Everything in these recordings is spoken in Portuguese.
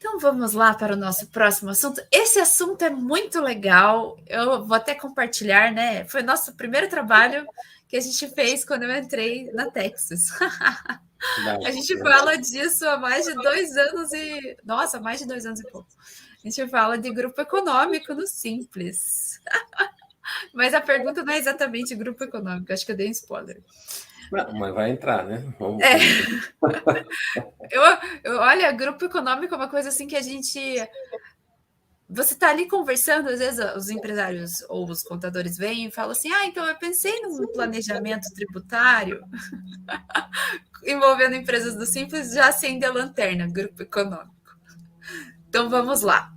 Então vamos lá para o nosso próximo assunto. Esse assunto é muito legal. Eu vou até compartilhar, né? Foi nosso primeiro trabalho que a gente fez quando eu entrei na Texas. A gente fala disso há mais de 2 anos e. Nossa, mais de 2 anos e pouco. A gente fala de grupo econômico no Simples. Mas a pergunta não é exatamente grupo econômico, acho que eu dei um spoiler. Não, mas vai entrar, né? Vamos. Olha, grupo econômico é uma coisa assim que a gente. Você está ali conversando, às vezes os empresários ou os contadores vêm e falam assim: então eu pensei num planejamento tributário envolvendo empresas do Simples, já acende a lanterna, grupo econômico. Então vamos lá.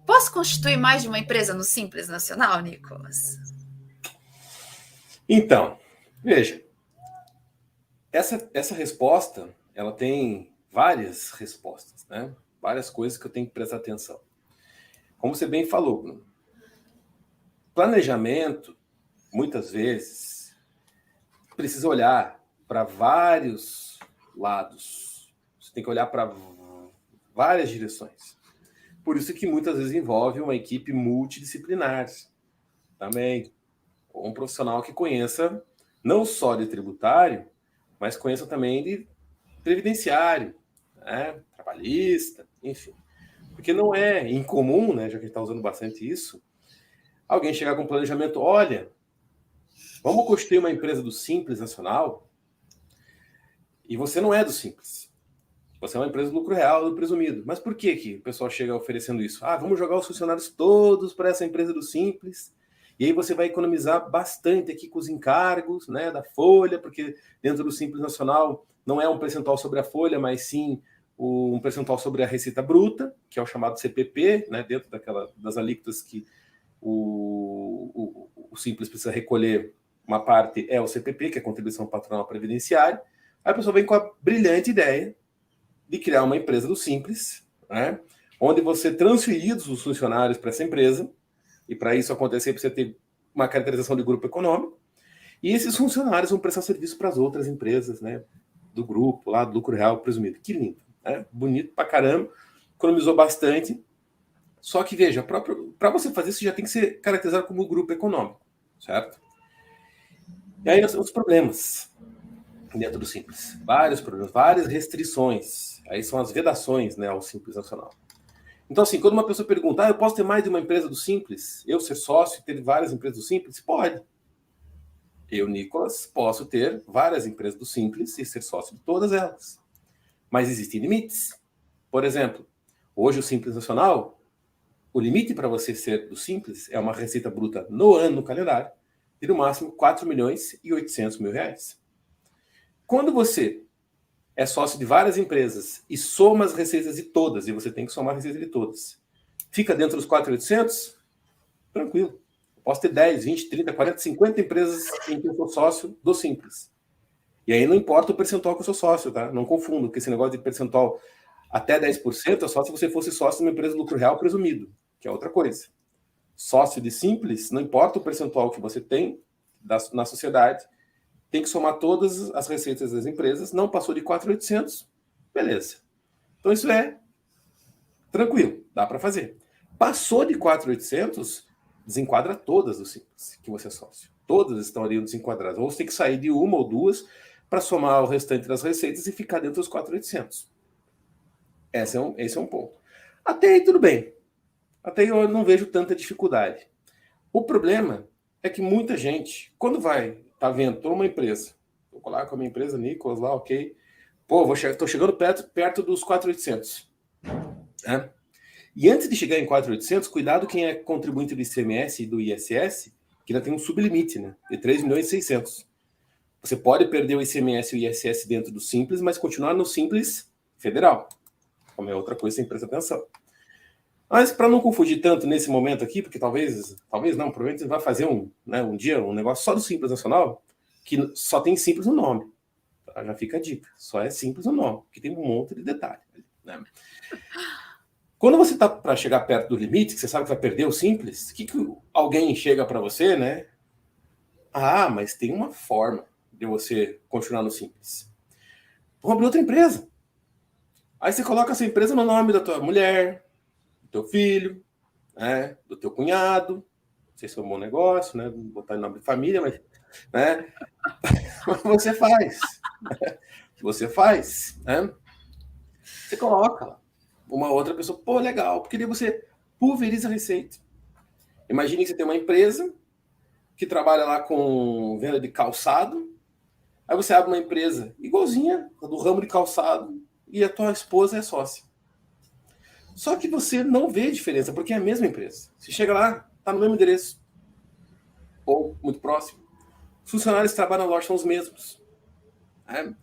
Posso constituir mais de uma empresa no Simples Nacional, Nicolas? Então, veja, essa resposta, ela tem várias respostas, né? Várias coisas que eu tenho que prestar atenção. Como você bem falou, Bruno, planejamento, muitas vezes, precisa olhar para vários lados. Você tem que olhar para várias direções. Por isso que muitas vezes envolve uma equipe multidisciplinar também. Ou um profissional que conheça não só de tributário, mas conheça também de previdenciário, né? Trabalhista, enfim. Porque não é incomum, né, já que a gente está usando bastante isso, alguém chegar com um planejamento, olha, vamos construir uma empresa do Simples Nacional, e você não é do Simples. Você é uma empresa do lucro real, do presumido. Mas por que o pessoal chega oferecendo isso? Vamos jogar os funcionários todos para essa empresa do Simples, e aí você vai economizar bastante aqui com os encargos, né, da folha, porque dentro do Simples Nacional não é um percentual sobre a folha, mas sim um percentual sobre a receita bruta, que é o chamado CPP, né, dentro das alíquotas que o Simples precisa recolher. Uma parte é o CPP, que é a contribuição patronal previdenciária. Aí a pessoa vem com a brilhante ideia de criar uma empresa do Simples, né, onde você transferir os funcionários para essa empresa, e para isso acontecer, precisa ter uma caracterização de grupo econômico, e esses funcionários vão prestar serviço para as outras empresas, né, do grupo, lá do lucro real presumido. Que lindo, né? Bonito pra caramba, economizou bastante. Só que, veja, para você fazer isso, já tem que ser caracterizado como grupo econômico, certo? E aí nós temos problemas dentro do Simples. Vários problemas, várias restrições. Aí são as vedações, né, ao Simples Nacional. Então, assim, quando uma pessoa pergunta, eu posso ter mais de uma empresa do Simples? Eu ser sócio e ter várias empresas do Simples? Pode. Eu, Nicolas, posso ter várias empresas do Simples e ser sócio de todas elas. Mas existem limites. Por exemplo, hoje o Simples Nacional, o limite para você ser do Simples é uma receita bruta no ano, no calendário, de no máximo 4 milhões e 800 mil reais. Quando você é sócio de várias empresas e soma as receitas de todas, e você tem que somar a receita de todas, fica dentro dos 4.800? Tranquilo. Eu posso ter 10, 20, 30, 40, 50 empresas em que eu sou sócio do Simples. E aí não importa o percentual que eu sou sócio, tá? Não confundo, porque esse negócio de percentual até 10% é só se você fosse sócio de uma empresa de lucro real presumido, que é outra coisa. Sócio de Simples, não importa o percentual que você tem na sociedade, tem que somar todas as receitas das empresas, não passou de 4.800, beleza. Então isso é tranquilo, dá para fazer. Passou de 4.800, desenquadra todas do Simples, que você é sócio. Todas estão ali desenquadradas. Ou você tem que sair de uma ou duas para somar o restante das receitas e ficar dentro dos 4.800. Esse é um ponto. Até aí tudo bem. Até aí eu não vejo tanta dificuldade. O problema é que muita gente, quando tá vendo, tô numa empresa, vou lá com a minha empresa, Nicolas, lá, ok. Pô, tô chegando perto dos 4.800. Né? E antes de chegar em 4.800, cuidado quem é contribuinte do ICMS e do ISS, que ainda tem um sublimite, né? De 3.600.000. Você pode perder o ICMS e o ISS dentro do Simples, mas continuar no Simples federal. Como é outra coisa, sem prestar atenção. Mas para não confundir tanto nesse momento aqui, porque talvez não, provavelmente vai fazer um dia um negócio só do Simples Nacional, que só tem Simples no nome. Tá? Já fica a dica. Só é Simples no nome, que tem um monte de detalhe. Né? Quando você está para chegar perto do limite, que você sabe que vai perder o Simples, que alguém chega para você, né? Mas tem uma forma de você continuar no Simples. Vamos abrir outra empresa. Aí você coloca essa empresa no nome da tua mulher, do teu filho, né, do teu cunhado. Não sei se é um bom negócio, né? Vou botar em nome de família, mas, né? Você faz. Você faz, né? Você coloca lá uma outra pessoa, pô, legal, porque daí você pulveriza a receita. Imagine que você tem uma empresa que trabalha lá com venda de calçado, aí você abre uma empresa igualzinha, do ramo de calçado, e a tua esposa é sócia. Só que você não vê diferença, porque é a mesma empresa. Você chega lá, tá no mesmo endereço, ou muito próximo. Os funcionários que trabalham na loja são os mesmos. Né?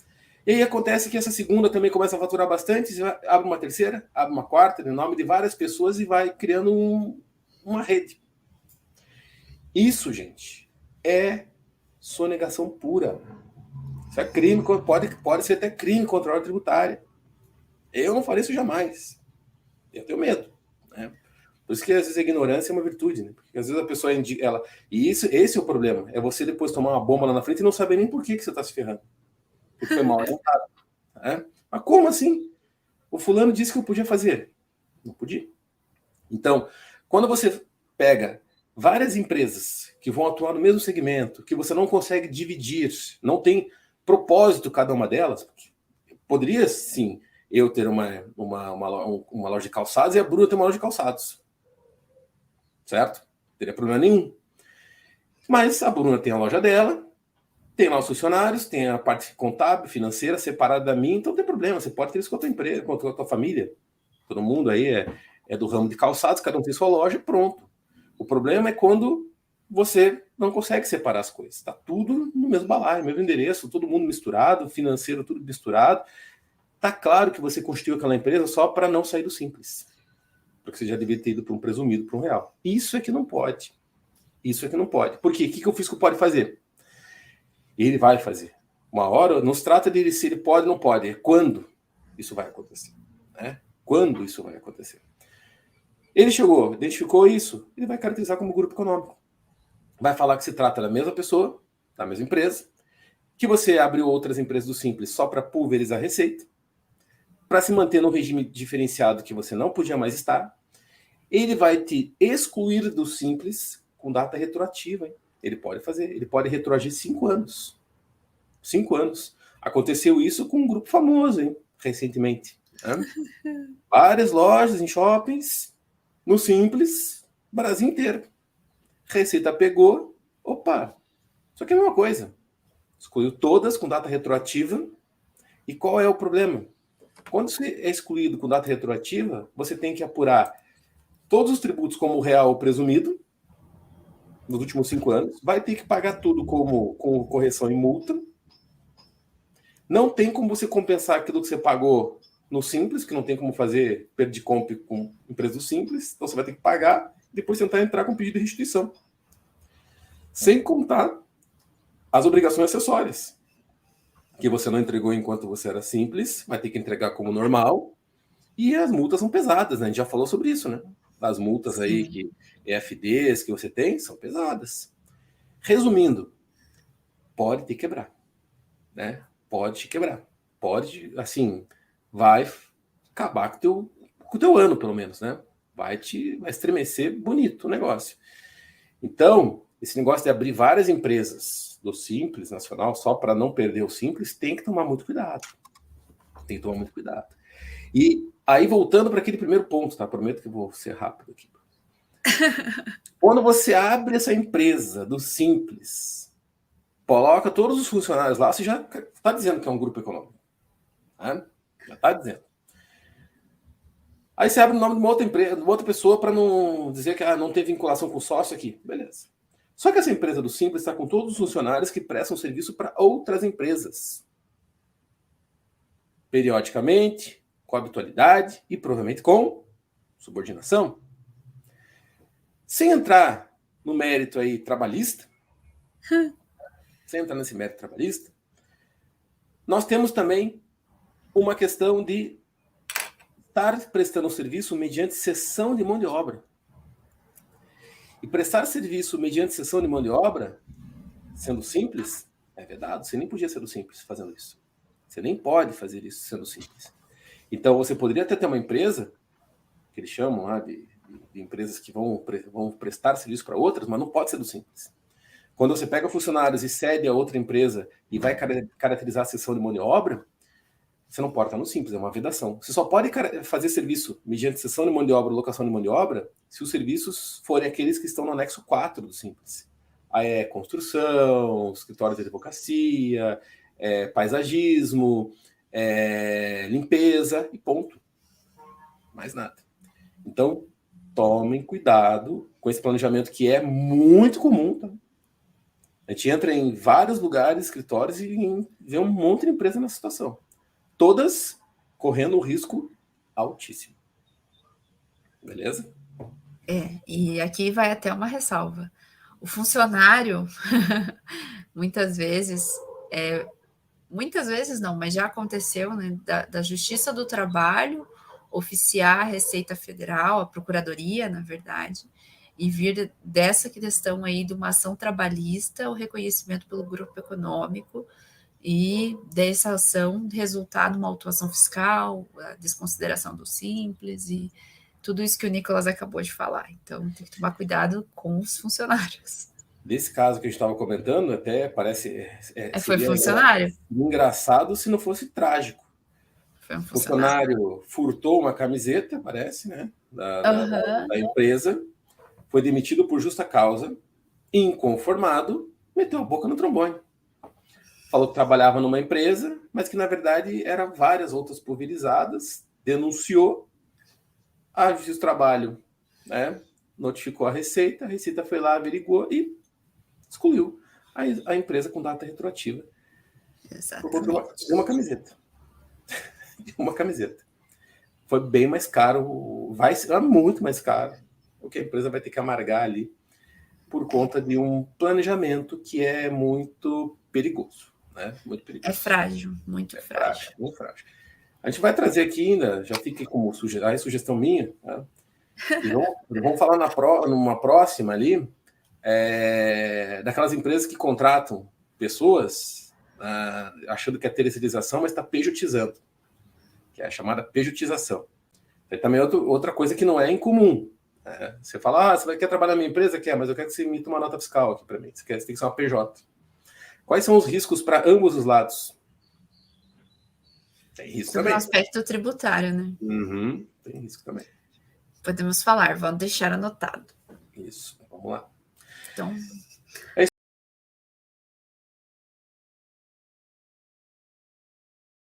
E aí acontece que essa segunda também começa a faturar bastante, você abre uma terceira, abre uma quarta, em nome de várias pessoas, e vai criando uma rede. Isso, gente, é sonegação pura. Isso é crime, pode ser até crime contra a ordem tributária. Eu não faria isso jamais. Eu tenho medo. Né? Por isso que às vezes a ignorância é uma virtude, né? Porque às vezes a pessoa ela. E esse é o problema. É você depois tomar uma bomba lá na frente e não saber nem por que você está se ferrando. Porque foi mal orientado. Né? Mas como assim? O fulano disse que eu podia fazer. Não podia. Então, quando você pega várias empresas que vão atuar no mesmo segmento, que você não consegue dividir, não tem propósito cada uma delas, poderia sim eu ter uma loja de calçados e a Bruna ter uma loja de calçados. Certo? Não teria problema nenhum. Mas a Bruna tem a loja dela, tem lá os funcionários, tem a parte contábil, financeira, separada da minha, então não tem problema. Você pode ter isso com a tua empresa, com a tua família. Todo mundo aí é do ramo de calçados, cada um tem sua loja, pronto. O problema é quando você não consegue separar as coisas. Está tudo no mesmo balaio, mesmo endereço, todo mundo misturado, financeiro tudo misturado. Tá claro que você constituiu aquela empresa só para não sair do simples. Porque você já devia ter ido para um presumido, para um real. Isso é que não pode. Isso é que não pode. Por quê? O que o fisco pode fazer? Ele vai fazer. Uma hora, não se trata de se ele pode ou não pode, é quando isso vai acontecer. Né? Quando isso vai acontecer. Ele chegou, identificou isso, ele vai caracterizar como grupo econômico. Vai falar que se trata da mesma pessoa, da mesma empresa, que você abriu outras empresas do Simples só para pulverizar a receita, para se manter no regime diferenciado que você não podia mais estar. Ele vai te excluir do Simples com data retroativa. Hein? Ele pode fazer, ele pode retroagir 5 anos. 5 anos. Aconteceu isso com um grupo famoso, hein? Recentemente. Né? Várias lojas em shoppings, no Simples, Brasil inteiro. Receita pegou, opa, isso aqui é a mesma coisa. Excluiu todas com data retroativa. E qual é o problema? Quando você é excluído com data retroativa, você tem que apurar todos os tributos como real presumido, nos últimos 5 anos, vai ter que pagar tudo com correção e multa. Não tem como você compensar aquilo que você pagou no Simples, que não tem como fazer perda de comp com empresa do Simples, então você vai ter que pagar e depois tentar entrar com pedido de restituição. Sem contar as obrigações acessórias, que você não entregou enquanto você era Simples, vai ter que entregar como normal, e as multas são pesadas, né? A gente já falou sobre isso, né? As multas aí, que EFDs que você tem, são pesadas. Resumindo, pode te quebrar, né? Pode te quebrar. Pode, assim, vai acabar com o teu ano, pelo menos, né? Vai estremecer bonito o negócio. Então, esse negócio de abrir várias empresas do Simples Nacional só para não perder o Simples, tem que tomar muito cuidado. Tem que tomar muito cuidado. E aí, voltando para aquele primeiro ponto, tá? Prometo que eu vou ser rápido aqui. Quando você abre essa empresa do Simples, coloca todos os funcionários lá, você já está dizendo que é um grupo econômico. Né? Já está dizendo. Aí você abre o nome de uma outra empresa, de uma outra pessoa, para não dizer que não tem vinculação com o sócio aqui. Beleza. Só que essa empresa do Simples está com todos os funcionários que prestam serviço para outras empresas. Periodicamente, com habitualidade e provavelmente com subordinação. Sem entrar no mérito aí trabalhista, sem entrar nesse mérito trabalhista, nós temos também uma questão de estar prestando serviço mediante cessão de mão de obra. E prestar serviço mediante cessão de mão de obra, sendo simples, é vedado. Você nem podia ser do Simples fazendo isso. Você nem pode fazer isso sendo simples. Então, você poderia até ter uma empresa, que eles chamam lá de empresas que vão prestar serviço para outras, mas não pode ser do Simples. Quando você pega funcionários e cede a outra empresa e vai caracterizar a cessão de mão de obra, você não pode estar no Simples, é uma vedação. Você só pode fazer serviço mediante cessão de mão de obra ou locação de mão de obra se os serviços forem aqueles que estão no anexo 4 do Simples. Aí é construção, escritório de advocacia, paisagismo, limpeza e ponto. Mais nada. Então, tomem cuidado com esse planejamento que é muito comum. Tá? A gente entra em vários lugares, escritórios, e vê um monte de empresa nessa situação. Todas correndo um risco altíssimo. Beleza? E aqui vai até uma ressalva. O funcionário, muitas vezes não, mas já aconteceu, né, da Justiça do Trabalho oficiar a Receita Federal, a Procuradoria, na verdade, e vir dessa questão aí de uma ação trabalhista, o reconhecimento pelo grupo econômico, e dessa ação resultar numa autuação fiscal, a desconsideração do Simples e tudo isso que o Nicolas acabou de falar. Então, tem que tomar cuidado com os funcionários. Desse caso que a gente estava comentando, até parece... foi funcionário? Engraçado se não fosse trágico. Foi um funcionário furtou uma camiseta, parece, né? Da empresa, foi demitido por justa causa, inconformado, meteu a boca no trombone. Falou que trabalhava numa empresa, mas que na verdade eram várias outras pulverizadas, denunciou, a Justiça do Trabalho, né, notificou a Receita foi lá, averigou e excluiu a empresa com data retroativa. Exatamente. Uma camiseta. Uma camiseta. Foi bem mais caro, vai ser muito mais caro, o que a empresa vai ter que amargar ali por conta de um planejamento que é muito perigoso. Né? Muito perigoso. É frágil, muito frágil. Muito frágil. A gente vai trazer aqui ainda, já fica como sugestão minha, tá? E vamos falar numa próxima ali, daquelas empresas que contratam pessoas achando que é terceirização, mas está pejotizando, que é a chamada pejotização. Tem também outra coisa que não é incomum. Né? Você fala, você quer trabalhar na minha empresa? Quer, mas eu quero que você emita uma nota fiscal aqui para mim. Você tem que ser uma PJ. Quais são os riscos para ambos os lados? Tem risco também. No aspecto tributário, né? Uhum, tem risco também. Podemos falar, vamos deixar anotado. Isso, vamos lá. Então,